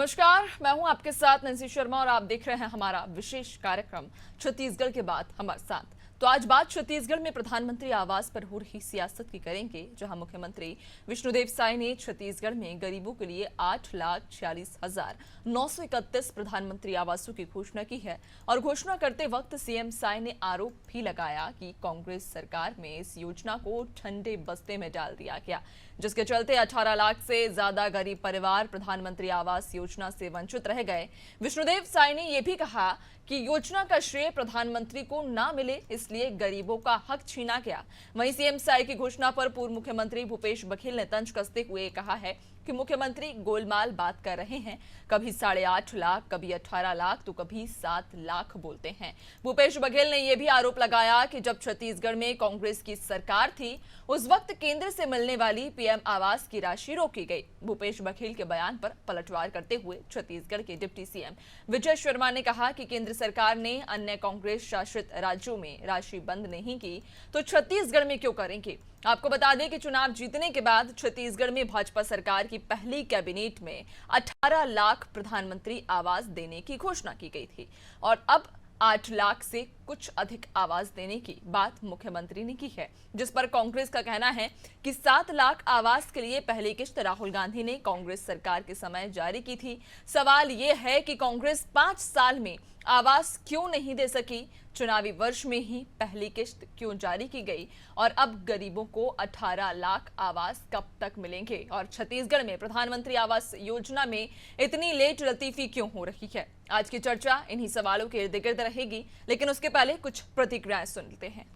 नमस्कार, मैं हूं आपके साथ नंसी शर्मा और आप देख रहे हैं हमारा विशेष कार्यक्रम छत्तीसगढ़ के बाद हमारे साथ। तो आज बात छत्तीसगढ़ में प्रधानमंत्री आवास पर हो रही सियासत की करेंगे, जहां मुख्यमंत्री विष्णुदेव साय ने छत्तीसगढ़ में गरीबों के लिए 8,46,931 प्रधानमंत्री आवासों की घोषणा की है। और घोषणा करते वक्त सीएम साय ने आरोप भी लगाया कि कांग्रेस सरकार में इस योजना को ठंडे बस्ते में डाल दिया गया, जिसके चलते 18 लाख से ज्यादा गरीब परिवार प्रधानमंत्री आवास योजना से वंचित रह गए। विष्णुदेव साय ने यह भी कहा कि योजना का श्रेय प्रधानमंत्री को ना मिले, इसलिए गरीबों का हक छीना गया। वहीं सीएम साय की घोषणा पर पूर्व मुख्यमंत्री भूपेश बघेल ने तंज कसते हुए कहा है कि मुख्यमंत्री गोलमाल बात कर रहे हैं। कभी 8.5 लाख, कभी 18 लाख तो कभी 7 लाख बोलते हैं। भूपेश बघेल ने यह भी आरोप लगाया कि जब छत्तीसगढ़ में कांग्रेस की सरकार थी, उस वक्त केंद्र से मिलने वाली पीएम आवास की राशि रोकी गई। भूपेश बघेल के बयान पर पलटवार करते हुए छत्तीसगढ़ के डिप्टी सीएम विजय शर्मा ने कहा कि केंद्र सरकार ने अन्य कांग्रेस शासित राज्यों में राशि बंद नहीं की, तो छत्तीसगढ़ में क्यों करेंगे। आपको बता दें कि चुनाव जीतने के बाद छत्तीसगढ़ में भाजपा सरकार की पहली कैबिनेट में 18 लाख प्रधानमंत्री आवास देने की घोषणा की गई थी और अब 8 लाख से कुछ अधिक आवास देने की बात मुख्यमंत्री ने की है, जिस पर कांग्रेस का कहना है कि 7 लाख आवास के लिए पहली किश्त राहुल गांधी ने कांग्रेस सरकार के समय जारी की थी। सवाल यह है कि कांग्रेस 5 साल में आवास क्यों नहीं दे सकी, चुनावी वर्ष में ही पहली किश्त क्यों जारी की गई और अब गरीबों को 18 लाख आवास कब तक मिलेंगे और छत्तीसगढ़ में प्रधानमंत्री आवास योजना में इतनी लेट लतीफी क्यों हो रही है। आज की चर्चा इन्हीं सवालों के इर्द गिर्द रहेगी, लेकिन उसके पहले कुछ प्रतिक्रियाएं सुनते हैं।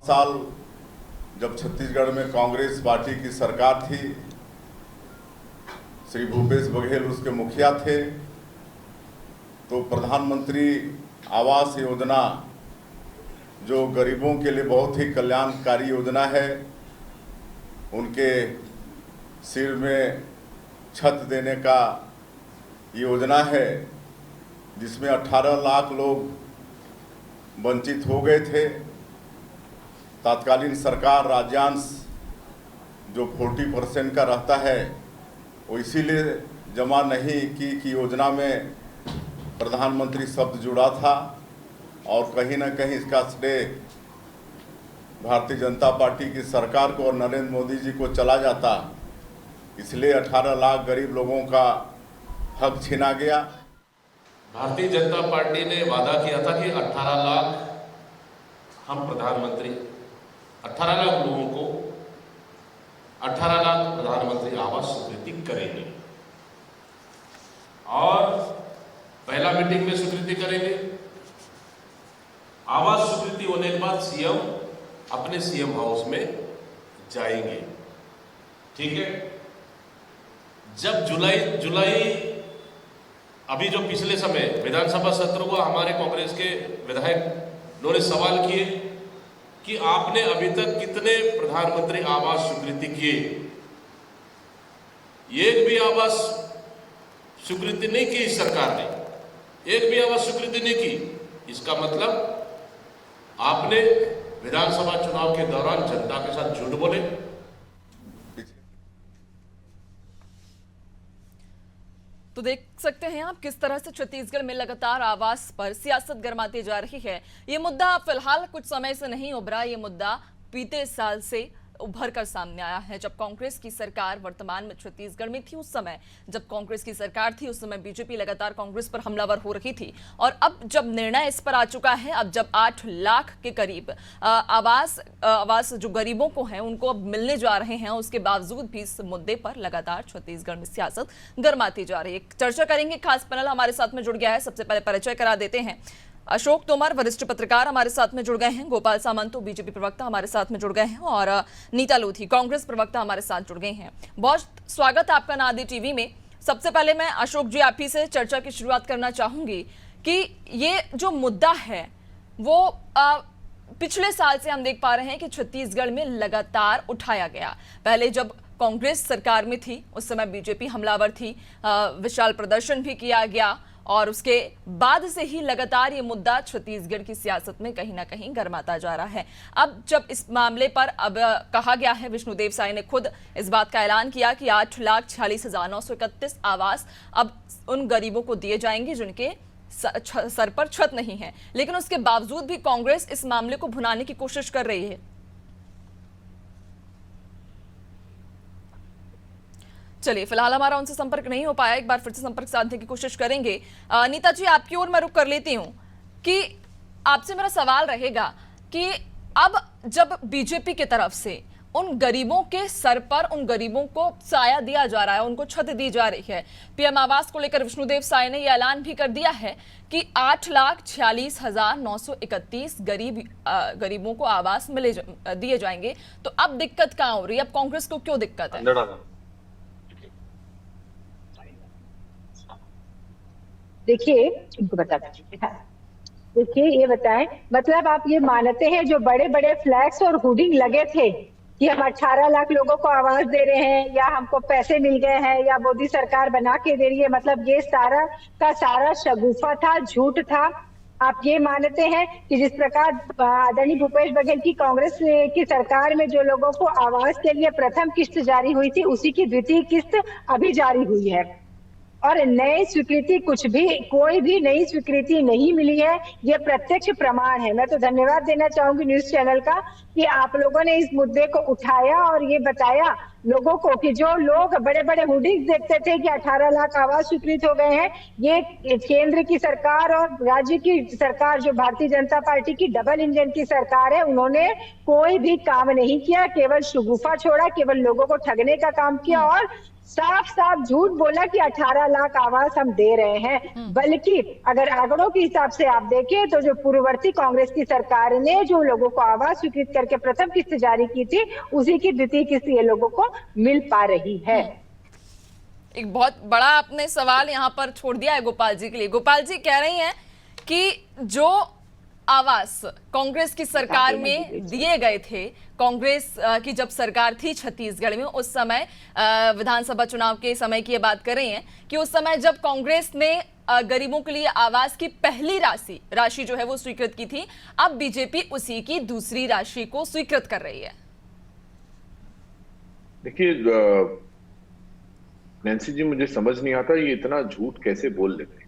साल जब छत्तीसगढ़ में कांग्रेस पार्टी की सरकार थी, श्री भूपेश बघेल उसके मुखिया थे, तो प्रधानमंत्री आवास योजना जो गरीबों के लिए बहुत ही कल्याणकारी योजना है, उनके सिर में छत देने का योजना है, जिसमें 18 लाख लोग वंचित हो गए थे। तत्कालीन सरकार राज्यांश जो 40% का रहता है वो इसीलिए जमा नहीं की कि योजना में प्रधानमंत्री शब्द जुड़ा था और कहीं ना कहीं इसका श्रेय भारतीय जनता पार्टी की सरकार को और नरेंद्र मोदी जी को चला जाता, इसलिए 18 लाख गरीब लोगों का हक छीना गया। भारतीय जनता पार्टी ने वादा किया था कि 18 लाख हम प्रधानमंत्री 18 लाख लोगों को 18 लाख प्रधानमंत्री आवास स्वीकृति करेंगे और पहला मीटिंग में स्वीकृति करेंगे। आवास स्वीकृति होने के बाद सीएम अपने सीएम हाउस में जाएंगे, ठीक है। जब जुलाई अभी जो पिछले समय विधानसभा सत्र हुआ, हमारे कांग्रेस के विधायक ने सवाल किए कि आपने अभी तक कितने प्रधानमंत्री आवास स्वीकृति किए, एक भी आवास स्वीकृति नहीं की इस सरकार ने, एक भी आवास स्वीकृति नहीं की। इसका मतलब आपने विधानसभा चुनाव के दौरान जनता के साथ झूठ बोले। तो देख सकते हैं आप किस तरह से छत्तीसगढ़ में लगातार आवास पर सियासत गरमाती जा रही है। ये मुद्दा फिलहाल कुछ समय से नहीं उभरा, ये मुद्दा बीते साल से उभर कर सामने आया है। जब कांग्रेस की सरकार वर्तमान में छत्तीसगढ़ में थी, उस समय जब कांग्रेस की सरकार थी, उस समय बीजेपी लगातार कांग्रेस पर हमलावर हो रही थी और अब जब निर्णय इस पर आ चुका है, अब जब 8 लाख के करीब आवास जो गरीबों को हैं उनको अब मिलने जा रहे हैं, उसके बावजूद भी इस मुद्दे पर लगातार छत्तीसगढ़ में सियासत गरमाती जा रही है। चर्चा करेंगे, खास पैनल हमारे साथ में जुड़ गया है। सबसे पहले परिचय करा देते हैं। अशोक तोमर वरिष्ठ पत्रकार हमारे साथ में जुड़ गए हैं, गोपाल सामंत बीजेपी प्रवक्ता हमारे साथ में जुड़ गए हैं और नीता लोधी कांग्रेस प्रवक्ता हमारे साथ जुड़ गए हैं। बहुत स्वागत है आपका नादी टीवी में। सबसे पहले मैं अशोक जी आप ही से चर्चा की शुरुआत करना चाहूंगी कि ये जो मुद्दा है वो पिछले साल से हम देख पा रहे हैं कि छत्तीसगढ़ में लगातार उठाया गया। पहले जब कांग्रेस सरकार में थी उस समय बीजेपी हमलावर थी, विशाल प्रदर्शन भी किया गया और उसके बाद से ही लगातार ये मुद्दा छत्तीसगढ़ की सियासत में कहीं ना कहीं गर्माता जा रहा है। अब जब इस मामले पर अब कहा गया है, विष्णुदेव साय ने खुद इस बात का ऐलान किया कि 8,46,931 आवास अब उन गरीबों को दिए जाएंगे जिनके सर पर छत नहीं है, लेकिन उसके बावजूद भी कांग्रेस इस मामले को भुनाने की कोशिश कर रही है। चलिए, फिलहाल हमारा उनसे संपर्क नहीं हो पाया, एक बार फिर से संपर्क साधने की कोशिश करेंगे। नीता जी, आपकी ओर मैं रुख कर लेती हूं कि आपसे मेरा सवाल रहेगा कि अब जब बीजेपी की तरफ से उन गरीबों के सर पर, उन गरीबों को साया दिया जा रहा है, उनको छत दी जा रही है, पीएम आवास को लेकर विष्णुदेव साय ने यह ऐलान भी कर दिया है कि 8,46,931 गरीबों को आवास दिए जाएंगे, तो अब दिक्कत कहां हो रही है? अब कांग्रेस को क्यों दिक्कत है? देखिए, इनको बता दीजिए। देखिए, ये बताएं, मतलब आप ये मानते हैं जो बड़े बड़े फ्लैक्स और हुडिंग लगे थे कि हम 18 लाख लोगों को आवाज दे रहे हैं, या हमको पैसे मिल गए हैं, या मोदी सरकार बना के दे रही है, मतलब ये सारा का सारा शगुफा था, झूठ था। आप ये मानते हैं कि जिस प्रकार आदरणीय भूपेश बघेल की कांग्रेस की सरकार में जो लोगों को आवास के लिए प्रथम किस्त जारी हुई थी, उसी की द्वितीय किस्त अभी जारी हुई है, और नई स्वीकृति कोई भी नई स्वीकृति नहीं मिली है। ये प्रत्यक्ष प्रमाण है। मैं तो धन्यवाद देना चाहूंगी न्यूज चैनल का कि आप लोगों ने इस मुद्दे को उठाया और ये बताया लोगों को कि जो लोग बड़े बड़े होर्डिंग्स देखते थे कि 18 लाख आवास स्वीकृत हो गए हैं, ये केंद्र की सरकार और राज्य की सरकार जो भारतीय जनता पार्टी की डबल इंजन की सरकार है, उन्होंने कोई भी काम नहीं किया, केवल शगुफा छोड़ा, केवल लोगों को ठगने का काम किया और साफ साफ झूठ बोला कि 18 लाख आवास हम दे रहे हैं। बल्कि अगर आंकड़ों के हिसाब से आप देखें तो जो पूर्ववर्ती कांग्रेस की सरकार ने जो लोगों को आवास स्वीकृत करके प्रथम किस्त जारी की थी, उसी की द्वितीय किस्त ये लोगों को मिल पा रही है। एक बहुत बड़ा आपने सवाल यहाँ पर छोड़ दिया है गोपाल जी के लिए। गोपाल जी कह रही हैं कि जो आवास कांग्रेस की सरकार में दिए गए थे, कांग्रेस की जब सरकार थी छत्तीसगढ़ में, उस समय विधानसभा चुनाव के समय की ये बात कर रही हैं कि उस समय जब कांग्रेस ने गरीबों के लिए आवास की पहली राशि जो है वो स्वीकृत की थी, अब बीजेपी उसी की दूसरी राशि को स्वीकृत कर रही है। देखिए नैन्सी जी, मुझे समझ नहीं आता ये इतना झूठ कैसे बोल लेते हैं,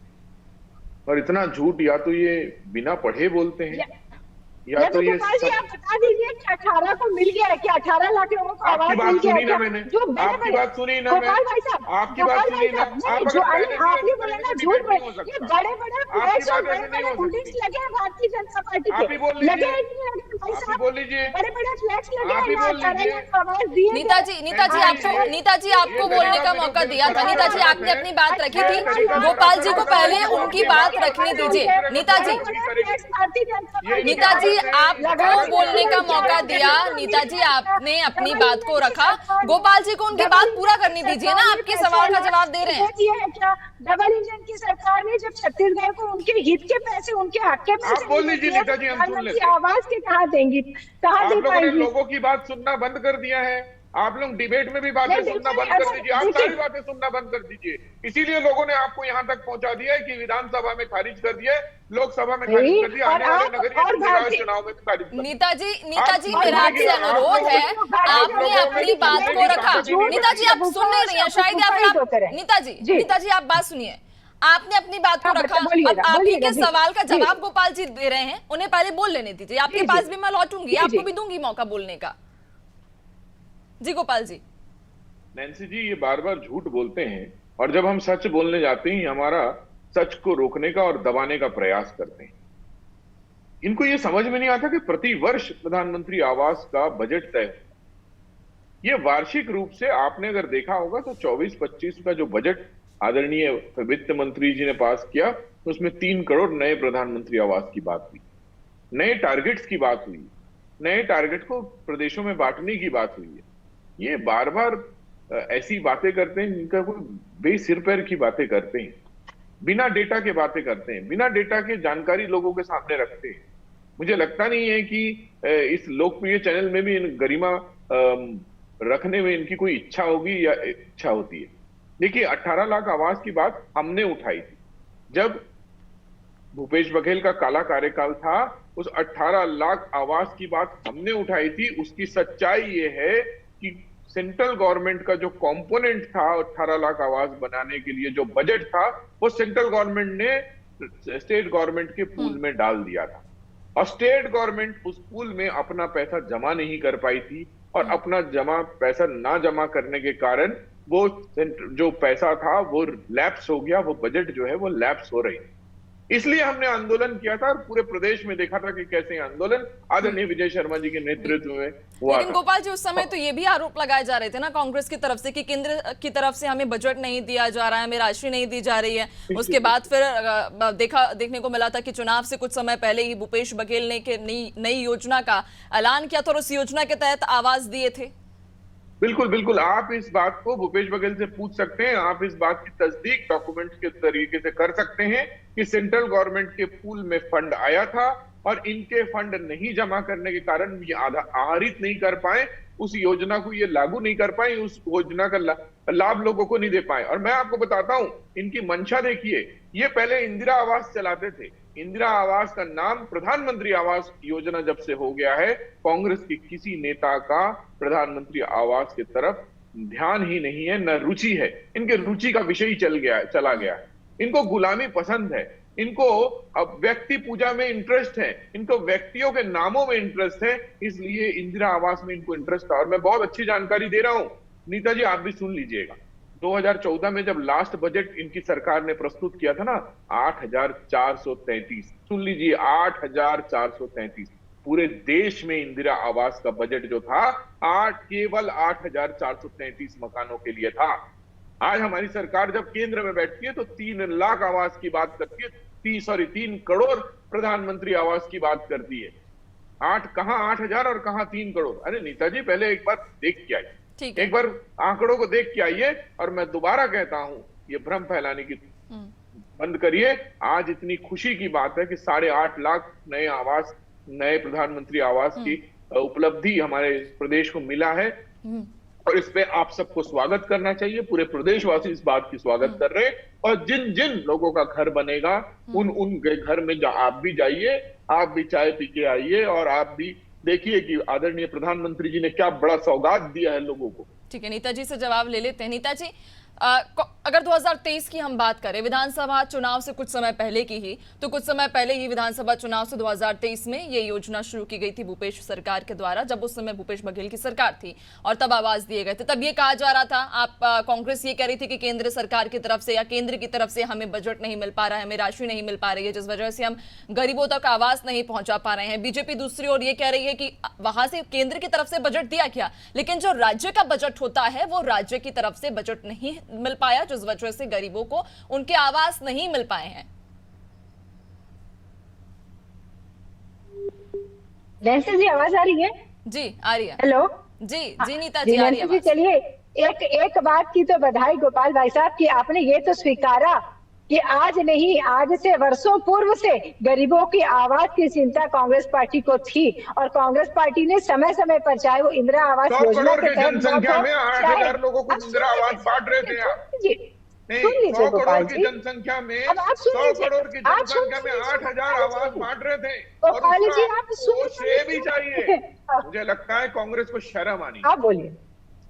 और इतना झूठ या तो ये बिना पढ़े बोलते हैं या तो ये गोपाल जी आप बता दीजिए कि 18 को मिल गया है कि 18 लाख लोगों को आवाज मिल गया है? मैंने आपकी बात सुनी ना, गोपाल भाई साहब, आपकी बात सुनी ना, आपने बोला ना झूठ बोल, ये बड़े बड़े फ्लैक्स और बड़े बड़े होर्डिंग्स लगे हैं भारतीय जनता पार्टी के, लगे हैं कि नहीं लगे भाई साहब? बड़े बड़े फ्लैक्स लगे हैं, 18 लाख आवाज दिए। नीताजी आपको बोलने का मौका दिया था। नीताजी आपने अपनी बात रखी थी, गोपाल जी को पहले उनकी बात रखने दीजिए। नीताजी आपको बोलने का मौका दिया, नीताजी आपने अपनी बात को रखा, गोपाल जी को उनकी बात पूरा करने दीजिए ना, आपके सवाल का जवाब दे रहे हैं। क्या डबल इंजन की सरकार ने जब छत्तीसगढ़ को उनके हित के पैसे, उनके हक के पैसे बोल दीजिए नेताजी, हम सुन लेते हैं। आवाज के कहाँ देंगी, कहाँ दे पाएंगी? लोगों की बात सुनना बंद कर दिया है। आप लोग डिबेट में भी बातें सुनना बंद कर दीजिए, आप सारी बातें सुनना बंद कर दीजिए। इसीलिए लोगों ने आपको यहाँ तक पहुंचा दिया है कि विधानसभा में खारिज कर दिया, लोकसभा में खारिज कर दिया, आने वाले नगरीय चुनाव में भी खारिज कर दिया। नीताजी मेरा आपसे अनुरोध है, आपने अपनी बात को रखा। नीताजी आप सुन नहीं रही हैं शायद, नीताजी आप बात सुनिए। आपने अपनी बात को रखा, अब आपके के सवाल का जवाब गोपाल जी दे रहे हैं, उन्हें पहले बोल लेने दीजिए। आपके पास भी मैं लौटूंगी, आपको भी दूंगी मौका बोलने का। जी गोपाल जी। नैन्सी जी, ये बार बार झूठ बोलते हैं, और जब हम सच बोलने जाते हैं हमारा सच को रोकने का और दबाने का प्रयास करते हैं। इनको ये समझ में नहीं आता कि प्रति वर्ष प्रधानमंत्री आवास का बजट तय, ये वार्षिक रूप से आपने अगर देखा होगा तो 24-25 का जो बजट आदरणीय वित्त मंत्री जी ने पास किया, तो उसमें 3 करोड़ नए प्रधानमंत्री आवास की बात हुई, नए टारगेट्स की बात हुई, नए टारगेट को प्रदेशों में बांटने की बात हुई है। ये बार बार ऐसी बातें करते हैं जिनका कोई बेसिर पैर की बातें करते हैं, बिना डेटा के बातें करते हैं, बिना डेटा के जानकारी लोगों के सामने रखते हैं। मुझे लगता नहीं है कि इस लोकप्रिय चैनल में भी गरिमा रखने में इनकी कोई इच्छा होगी या इच्छा होती है। देखिए 18 लाख आवास की बात हमने उठाई थी, जब भूपेश बघेल का काला कार्यकाल था, उस 18 लाख आवास की बात हमने उठाई थी। उसकी सच्चाई ये है कि सेंट्रल गवर्नमेंट का जो कंपोनेंट था 18 लाख आवास बनाने के लिए, जो बजट था, वो सेंट्रल गवर्नमेंट ने स्टेट गवर्नमेंट के पूल में डाल दिया था। और स्टेट गवर्नमेंट उस पूल में अपना पैसा जमा नहीं कर पाई थी, और अपना पैसा ना जमा करने के कारण वो जो पैसा था वो लैप्स हो गया, वो बजट जो है वो लैप्स हो रही है। इसलिए हमने आंदोलन किया था और पूरे प्रदेश में देखा था कि कैसे आंदोलन आदरणीय विजय शर्मा जी के नेतृत्व में हुआ। लेकिन गोपाल जी, उस समय तो ये भी आरोप लगाए जा रहे थे ना कांग्रेस की तरफ से कि केंद्र की तरफ से हमें बजट नहीं दिया जा रहा है, हमें राशि नहीं दी जा रही है। उसके बाद फिर देखने को मिला था कि चुनाव से कुछ समय पहले ही भूपेश बघेल ने नई योजना का ऐलान किया था और उस योजना के तहत आवास दिए थे। बिल्कुल बिल्कुल, आप इस बात को भूपेश बघेल से पूछ सकते हैं। आप इस बात की तस्दीक डॉक्यूमेंट्स के तरीके से कर सकते हैं कि सेंट्रल गवर्नमेंट के पूल में फंड आया था और इनके फंड नहीं जमा करने के कारण ये आहरित नहीं कर पाए, उस योजना को ये लागू नहीं कर पाए, उस योजना का लाभ लोगों को नहीं दे पाए। और मैं आपको बताता हूं, इनकी मंशा देखिए। ये पहले इंदिरा आवास चलाते थे। इंदिरा आवास का नाम प्रधानमंत्री आवास योजना जब से हो गया है, कांग्रेस के किसी नेता का प्रधानमंत्री आवास की तरफ ध्यान ही नहीं है, न रुचि है। इनके रुचि का विषय ही चला गया है। इनको गुलामी पसंद है, इनको अब व्यक्ति पूजा में इंटरेस्ट है, इनको व्यक्तियों के नामों में इंटरेस्ट है, इसलिए इंदिरा आवास में इनको इंटरेस्ट था। और मैं बहुत अच्छी जानकारी दे रहा हूं, नीता जी आप भी सुन लीजिएगा। 2014 में जब लास्ट बजट इनकी सरकार ने प्रस्तुत किया था ना, 8,433, सुन लीजिए, 8,433 पूरे देश में इंदिरा आवास का बजट जो था केवल 8,433 मकानों के लिए था। आज हमारी सरकार जब केंद्र में बैठती है तो 3 लाख आवास की बात करती है, 3 करोड़ प्रधानमंत्री आवास की बात करती है। कहां 8,000 और कहां 3 करोड़। अरे नीता जी, पहले एक बार देख के आइए, एक बार आंकड़ों को देख के आइए। और मैं दोबारा कहता हूं, ये भ्रम फैलाने की बंद करिए। आज इतनी खुशी की बात है कि 8.5 लाख नए आवास, नए प्रधानमंत्री आवास की उपलब्धि हमारे प्रदेश को मिला है, और इस पे आप सबको स्वागत करना चाहिए। पूरे प्रदेशवासी इस बात की स्वागत कर रहे हैं। और जिन जिन लोगों का घर बनेगा, उन घर में आप भी जाइए, आप भी चाय पी के आइए, और आप भी देखिए कि आदरणीय प्रधानमंत्री जी ने क्या बड़ा सौगात दिया है लोगों को। ठीक है, नीता जी से जवाब ले लेते हैं। नीता जी, अगर 2023 की हम बात करें, विधानसभा चुनाव से कुछ समय पहले की ही, तो कुछ समय पहले ही विधानसभा चुनाव से 2023 में ये योजना शुरू की गई थी भूपेश सरकार के द्वारा, जब उस समय भूपेश बघेल की सरकार थी और तब आवाज दिए गए थे। तब ये कहा जा रहा था, कांग्रेस ये कह रही थी कि केंद्र सरकार की तरफ से या केंद्र की तरफ से हमें बजट नहीं मिल पा रहा है, हमें राशि नहीं मिल पा रही है, जिस वजह से हम गरीबों तक आवास नहीं पहुंचा पा रहे हैं। बीजेपी दूसरी ओर ये कह रही है कि वहां से केंद्र की तरफ से बजट दिया गया, लेकिन जो राज्य का बजट होता है वो राज्य की तरफ से बजट नहीं मिल पाया, जिस वजह से गरीबों को उनके आवास नहीं मिल पाए हैं। नैन्सी जी आवाज आ रही है? जी आ रही है। हेलो जी नीता जी आ रही है। चलिए एक बात की तो बधाई गोपाल भाई साहब कि आपने ये तो स्वीकारा कि आज नहीं, आज से वर्षों पूर्व से गरीबों की आवाज की चिंता कांग्रेस पार्टी को थी, और कांग्रेस पार्टी ने समय समय पर, चाहे वो इंदिरा आवास योजना के तहत, जनसंख्या में 8,000 लोगों को इंदिरा आवास बांट रहे थे आप। सुन लीजिए गोपाल जी, जनसंख्या में, अब आप सुन 100 लीजिए, करोड़ की जनसंख्या में 8,000 आवास बांट रहे थे। गोपाल जी आप सुन श्रेय भी चाहिए। मुझे लगता है कांग्रेस को शर्म आनी। आप बोलिए,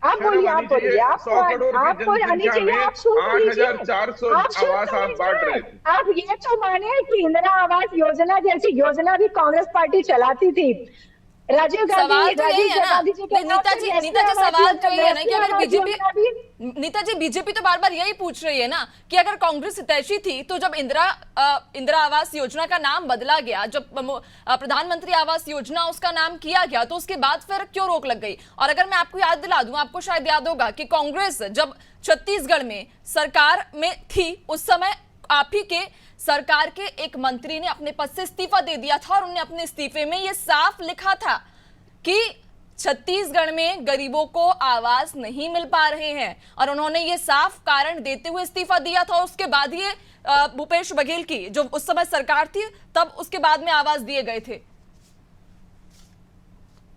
आप बोलिए, आपको आनी चाहिए। आप सुन लीजिए, 8,400 आवास आप बांट रहे थे। आप ये तो माने कि इंदिरा आवास योजना जैसी योजना भी कांग्रेस पार्टी चलाती थी। राजीव गांधी जी के नीता जी सवाल तो ये है ना कि अगर बीजेपी तो बार बार यही पूछ रही है ना कि अगर कांग्रेस हितैषी थी तो जब इंदिरा आवास योजना का नाम बदला गया, जब प्रधानमंत्री आवास योजना उसका नाम किया गया, तो उसके बाद फिर क्यों रोक लग गई? और अगर मैं आपको याद दिला दूं, आपको शायद याद होगा कि कांग्रेस जब छत्तीसगढ़ में सरकार में थी, उस समय आप ही के सरकार के एक मंत्री ने अपने पद से इस्तीफा दे दिया था, और उन्होंने अपने इस्तीफे में यह साफ लिखा था कि छत्तीसगढ़ में गरीबों को आवास नहीं मिल पा रहे हैं, और उन्होंने ये साफ कारण देते हुए इस्तीफा दिया था। उसके बाद ये भूपेश बघेल की जो उस समय सरकार थी, तब उसके बाद में आवास दिए गए थे।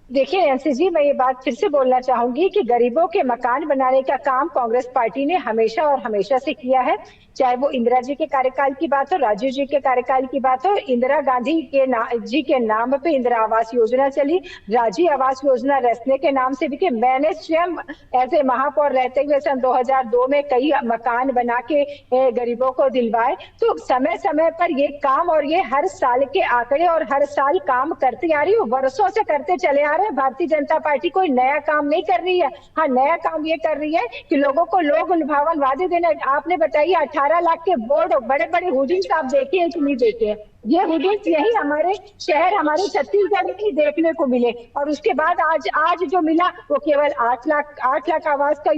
देखिए नैंसी जी, मैं ये बात फिर से बोलना चाहूंगी कि गरीबों के मकान बनाने का काम कांग्रेस पार्टी ने हमेशा और हमेशा से किया है। चाहे वो इंदिरा जी के कार्यकाल की बात हो, राजीव जी के कार्यकाल की बात हो, इंदिरा गांधी जी के नाम पे इंदिरा आवास योजना चली, राजीव आवास योजना रसने के नाम से भी कि मैंने स्वयं एज ए महापौर रहते हुए सन 2002 में कई मकान बना के गरीबों को दिलवाए। तो समय समय पर ये काम, और ये हर साल के आंकड़े और हर साल काम करती आ रही है, वर्षों से करते चले आ रहे हैं। भारतीय जनता पार्टी कोई नया काम नहीं कर रही है। हाँ, नया काम ये कर रही है कि लोगों को लोग लुभावन वादे देने। आपने बताइए 18 लाख के बोर्ड, बड़े बड़े होर्डिंग्स आप देखे हैं कि नहीं देखे? ये होर्डिंग्स यही हमारे शहर, हमारे छत्तीसगढ़ में ही देखने को मिले। और उसके बाद आज जो मिला वो केवल 8 लाख आवास का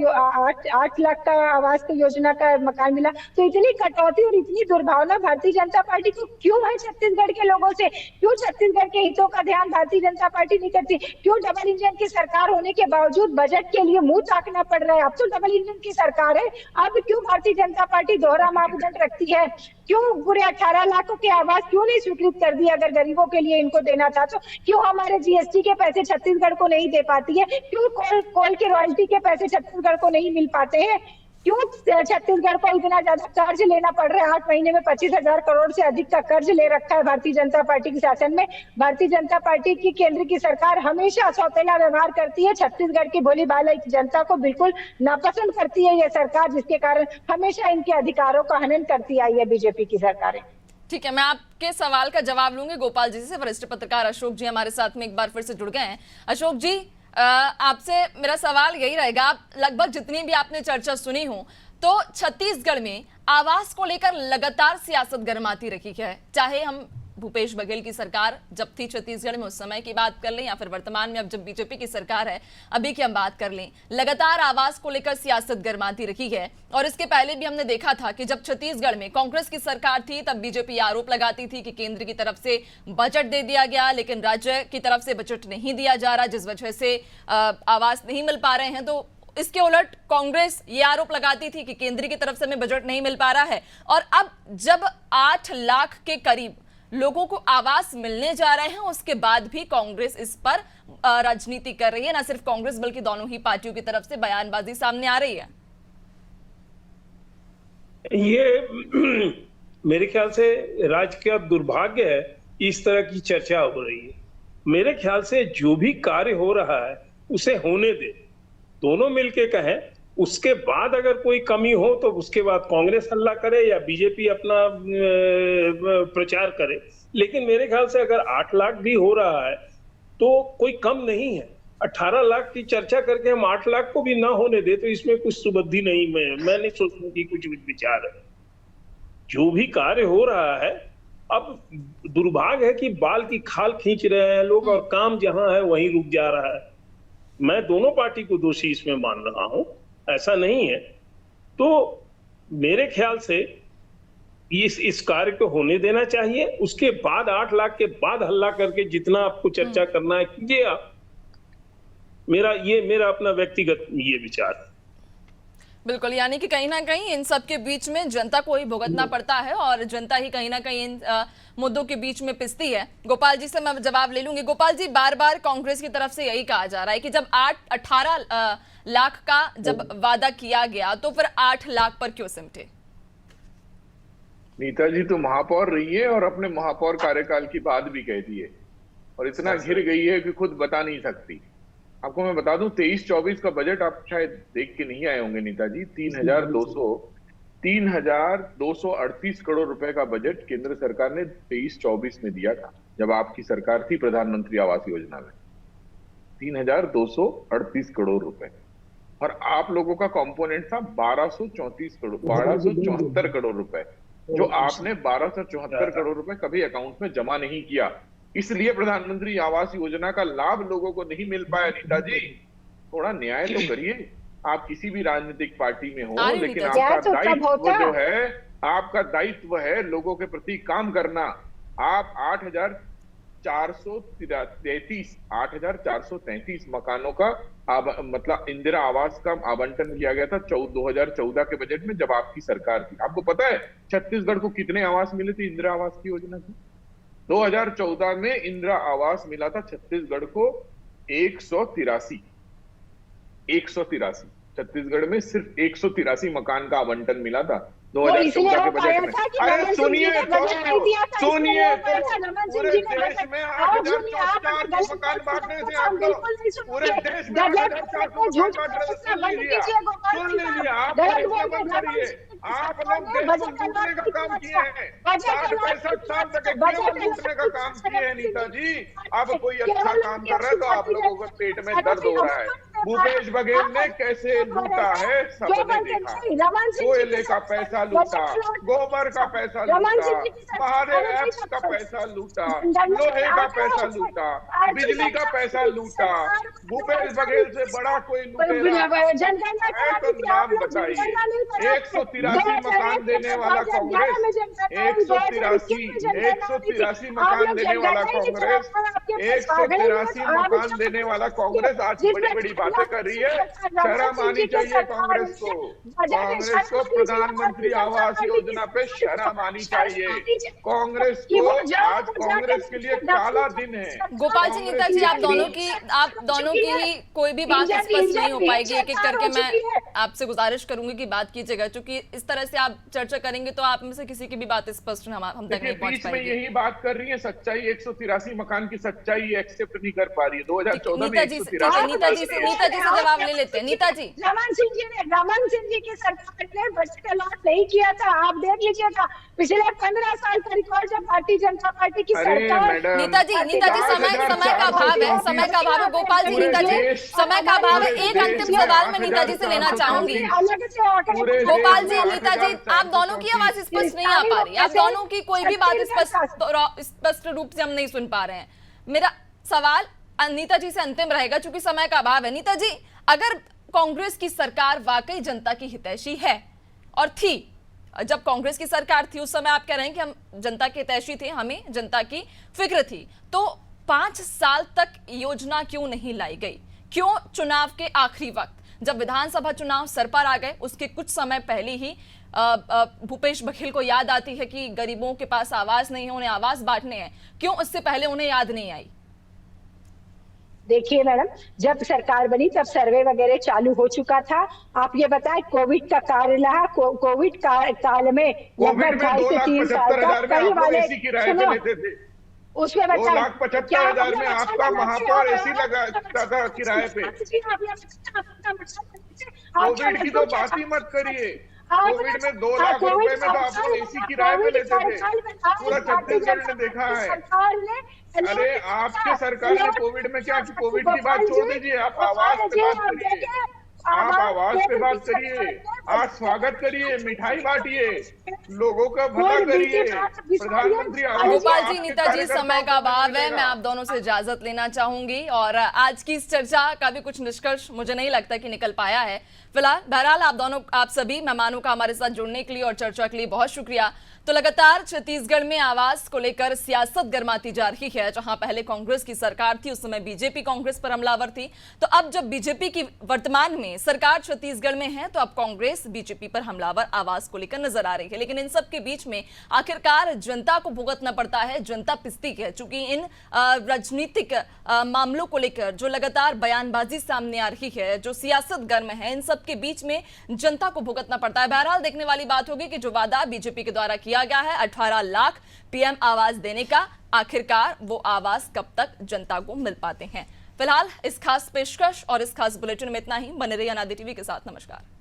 8 लाख का आवास की योजना का मकान मिला। तो इतनी कटौती और इतनी दुर्भावना भारतीय जनता पार्टी को क्यों है छत्तीसगढ़ के लोगों से? क्यों छत्तीसगढ़ के हितों का ध्यान भारतीय जनता पार्टी नहीं करती? क्यों डबल इंजन की सरकार होने के बावजूद बजट के लिए मुंह ताकना पड़ रहा है? अब तो डबल इंजन की सरकार है, अब क्यों भारतीय जनता पार्टी दोहरा मापदंड रखती है? क्यों पूरे 18 लाख के आवास क्यों नहीं स्वीकृत कर दिया? अगर गरीबों के लिए इनको देना था तो क्यों हमारे जीएसटी के पैसे छत्तीसगढ़ को नहीं दे पाती है? क्यों कोल के रॉयल्टी के पैसे छत्तीसगढ़ को नहीं मिल पाते हैं? क्यों छत्तीसगढ़ को इतना ज्यादा कर्ज लेना पड़ रहा है? 8 महीने में 25,000 करोड़ से अधिक का कर्ज ले रखा है भारतीय जनता पार्टी के शासन में। भारतीय जनता पार्टी की केंद्र की सरकार हमेशा सौतेला व्यवहार करती है, छत्तीसगढ़ की भोली भाली जनता को बिल्कुल नापसंद करती है ये सरकार, जिसके कारण हमेशा इनके अधिकारों का हनन करती आई है बीजेपी की सरकारें। ठीक है, मैं आपके सवाल का जवाब लूंगी गोपाल जी से। वरिष्ठ पत्रकार अशोक जी हमारे साथ में एक बार फिर से जुड़ गए हैं। अशोक जी, आपसे मेरा सवाल यही रहेगा, आप लगभग जितनी भी आपने चर्चा सुनी हो, तो छत्तीसगढ़ में आवास को लेकर लगातार सियासत गरमाती रही है। चाहे हम भूपेश बघेल की सरकार जब थी छत्तीसगढ़ में उस समय की बात कर लें, या फिर वर्तमान में अब जब बीजेपी की सरकार है अभी की हम बात कर लें, लगातार आवास को लेकर सियासत गरमाती रही है। और इसके पहले भी हमने देखा था कि जब छत्तीसगढ़ में कांग्रेस की सरकार थी तब बीजेपी आरोप लगाती थी कि केंद्र की तरफ से बजट दे दिया गया, लेकिन राज्य की तरफ से बजट नहीं दिया जा रहा, जिस वजह से आवास नहीं मिल पा रहे हैं। तो इसके उलट कांग्रेस ये आरोप लगाती थी कि केंद्र की तरफ से हमें बजट नहीं मिल पा रहा है। और अब जब 8 लाख के करीब लोगों को आवास मिलने जा रहे हैं, उसके बाद भी कांग्रेस इस पर राजनीति कर रही है। ना सिर्फ कांग्रेस बल्कि दोनों ही पार्टियों की तरफ से बयानबाजी सामने आ रही है। ये मेरे ख्याल से राज्य का दुर्भाग्य है, इस तरह की चर्चा हो रही है। मेरे ख्याल से जो भी कार्य हो रहा है उसे होने दे, दोनों मिलके कहें, उसके बाद अगर कोई कमी हो तो उसके बाद कांग्रेस हल्ला करे या बीजेपी अपना प्रचार करे। लेकिन मेरे ख्याल से अगर 8 लाख भी हो रहा है तो कोई कम नहीं है। 18 लाख की चर्चा करके हम 8 लाख को भी ना होने दे तो इसमें कुछ सुबुद्धि नहीं, मैं नहीं सोचता कि कुछ विचार है। जो भी कार्य हो रहा है, अब दुर्भाग्य है कि बाल की खाल खींच रहे हैं लोग और काम जहां है वहीं रुक जा रहा है। मैं दोनों पार्टी को दोषी इसमें मान रहा हूं, ऐसा नहीं है। तो मेरे ख्याल से इस कार्य को होने देना चाहिए, उसके बाद 8 लाख के बाद हल्ला करके जितना आपको चर्चा करना है कीजिए आप। मेरा अपना व्यक्तिगत ये विचार है। बिल्कुल, यानी कि कहीं ना कहीं इन सब के बीच में जनता को ही भुगतना पड़ता है और जनता ही कहीं ना कहीं इन मुद्दों के बीच में पिसती है। गोपाल जी से मैं जवाब ले लूंगी। गोपाल जी, बार बार कांग्रेस की तरफ से यही कहा जा रहा है कि जब 18 लाख का जब वादा किया गया तो फिर 8 लाख पर क्यों सिमटे? नीता जी तो महापौर रही है और अपने महापौर कार्यकाल की बात भी कहती है और इतना घिर गई है कि खुद बता नहीं सकती। आपको मैं बता दूं 23-24 का बजट आप शायद देख के नहीं आए होंगे नीता जी। 3,238 करोड़ रुपए का बजट केंद्र सरकार ने 23-24 में दिया था जब आपकी सरकार थी प्रधानमंत्री आवास योजना में। 3,238 करोड़ रुपए और आप लोगों का कंपोनेंट था 1274 करोड़ रुपए, जो आपने 1274 करोड़ रुपए कभी अकाउंट में जमा नहीं किया। इसलिए प्रधानमंत्री आवास योजना का लाभ लोगों को नहीं मिल पाया। नीता जी, थोड़ा न्याय तो करिए। आप किसी भी राजनीतिक पार्टी में हो, लेकिन आपका दायित्व जो है, आपका दायित्व है लोगों के प्रति काम करना। आप 8,433 मकानों का मतलब इंदिरा आवास का आवंटन किया गया था 2014 के बजट में जब आपकी सरकार थी। आपको पता है छत्तीसगढ़ को कितने आवास मिले थे इंदिरा आवास की योजना की? 2014 में इंदिरा आवास मिला था छत्तीसगढ़ को 183 छत्तीसगढ़ में सिर्फ 183 मकान का आवंटन मिला था वो इसलिए 2014 हो के बजट पाया में। था कि अरे रमन सिंह जी सुनिए ने बजट नहीं दिया था, सुनिए इसलिए हो पाया था। रमन सिंह पूरे जी ने देश बजट- में आप 8,404 गलत मकान बांट रहे थे आप आप लोग। बिल्कुल नहीं सुनोगे। पूरे देश में गलत 8,400 बोलते, झूठ मकान बांट रहे थे। बोलते, सुन बंद लीजिए कीजिए गोपाल सुन जी लीजिए साहब। आप गलत फरिश्ता बोलते, बंद रमन करिए। सिंह जी आप सरकार लोग ने देश को बजट लूटने का काम किए हैं। बजट 60-65 साल तक बजट केवल लूटने का काम किए हैं नीता जी। अब कोई अच्छा काम कर रहा है तो आप लोगों को पेट में दर्द हो रहा है। भूपेश बघेल ने कैसे लूटा है सबने देखा। कोयले का पैसा लूटा, गोबर का पैसा लूटा, महादेव ऐप्स का पैसा लूटा, लोहे का पैसा लूटा, बिजली का पैसा लूटा। भूपेश बघेल से बड़ा कोई लुटेरा है तो नाम बताइए। 183 मकान देने वाला कांग्रेस, 183 मकान देने वाला कांग्रेस, 183 मकान देने वाला कांग्रेस आज बड़ी बड़ी बातें कर रही है। शर्म आनी चाहिए कांग्रेस को। कांग्रेस को प्रधानमंत्री आवास योजना पे शर्म आनी चाहिए। कांग्रेस को आज कांग्रेस के लिए काला दिन है। गोपाल जी, नीता जी, आप दोनों की ही कोई भी बात स्पष्ट नहीं हो पाएगी। एक एक करके मैं आपसे गुजारिश करूंगी कि बात कीजिएगा, क्योंकि इस तरह से आप चर्चा करेंगे तो आप में से किसी की भी बात स्पष्ट हम तक नहीं पहुंच बीच में पाएगी। यही बात कर रही है सच्चाई। 183 मकान की सच्चाई एक्सेप्ट नहीं कर पा रही है। 2014 में नीता जी से जवाब ले लेते हैं। नीता जी, रमन सिंह जी की सरकार ने बजट अलॉट नहीं किया था। आप देख लीजिएगा पिछले 15 साल का रिकॉर्ड जब भारतीय जनता पार्टी की सरकार। नीता जी, समय का अभाव है। गोपाल जी, नीता जी, समय का अभाव है। एक अंतिम सवाल मैं नीता जी से लेना चाहूंगी। गोपाल जी, नीता जी, आप दोनों की आवाज स्पष्ट नहीं आ पा रही। आप दोनों की कोई भी बात स्पष्ट रूप से हम नहीं सुन पा रहे हैं। मेरा सवाल नीता जी से अंतिम रहेगा क्योंकि समय का अभाव है। नीता जी, अगर कांग्रेस की सरकार वाकई जनता की हितैषी है और थी, जब कांग्रेस की सरकार थी उस समय आप कह रहे हैं कि हम जनता के हितैषी थे, हमें जनता की फिक्र थी, तो 5 साल तक योजना क्यों नहीं लाई गई? क्यों चुनाव के आखिरी वक्त जब विधानसभा चुनाव सर पर आ गए उसके कुछ समय पहले ही भूपेश बघेल को याद आती है कि गरीबों के पास आवाज नहीं है, उन्हें आवाज बांटने हैं, क्यों उससे पहले उन्हें याद नहीं आई? देखिए मैडम, जब सरकार बनी तब सर्वे वगैरह चालू हो चुका था। आप ये बताएं, कोविड का काल रहा, कोविड काल में लगभग 2.5 से 3 साल तक कई वाले उसमें बताएं 2,75,000 में आपका महापौर एसी लगाता था किराए पे। कोविड की तो बात ही मत करिए। कोविड में 2 लाख रुपए में तो आप लोग एसी किराए पे लेते थे। पूरा छत्तीसगढ़ ने देखा है। अरे आपके सरकार ने कोविड में क्या, कोविड की बात छोड़ दीजिए, आप आवास पे बात करिए। आप आवाज पे बात करिए, आप स्वागत करिए, मिठाई बांटिए, लोगों का भला करिए। प्रधानमंत्री गोपाल जी, नीता जी, समय का अभाव है, मैं आप दोनों से इजाजत लेना चाहूंगी और आज की इस चर्चा का भी कुछ निष्कर्ष मुझे नहीं लगता कि निकल पाया है। फिलहाल बहरहाल आप सभी मेहमानों का हमारे साथ जुड़ने के लिए और चर्चा के लिए बहुत शुक्रिया। तो लगातार छत्तीसगढ़ में आवास को लेकर सियासत गर्माती जा रही है। जहां पहले कांग्रेस की सरकार थी उस समय बीजेपी कांग्रेस पर हमलावर थी, तो अब जब बीजेपी की वर्तमान में सरकार छत्तीसगढ़ में है तो अब कांग्रेस बीजेपी पर हमलावर आवास को लेकर नजर आ रही है। लेकिन इन सब के बीच में आखिरकार जनता को भुगतना पड़ता है, जनता पिसती है, चूंकि इन राजनीतिक मामलों को लेकर जो लगातार बयानबाजी सामने आ रही है, जो सियासत गर्म है, इन सब के बीच में जनता को भुगतना पड़ता है। बहरहाल देखने वाली बात होगी कि जो वादा बीजेपी के द्वारा किया गया है 18 लाख पीएम आवास देने का, आखिरकार वो आवास कब तक जनता को मिल पाते हैं। फिलहाल इस खास पेशकश और इस खास बुलेटिन में इतना ही। बने रहिए अनादि टीवी के साथ। नमस्कार।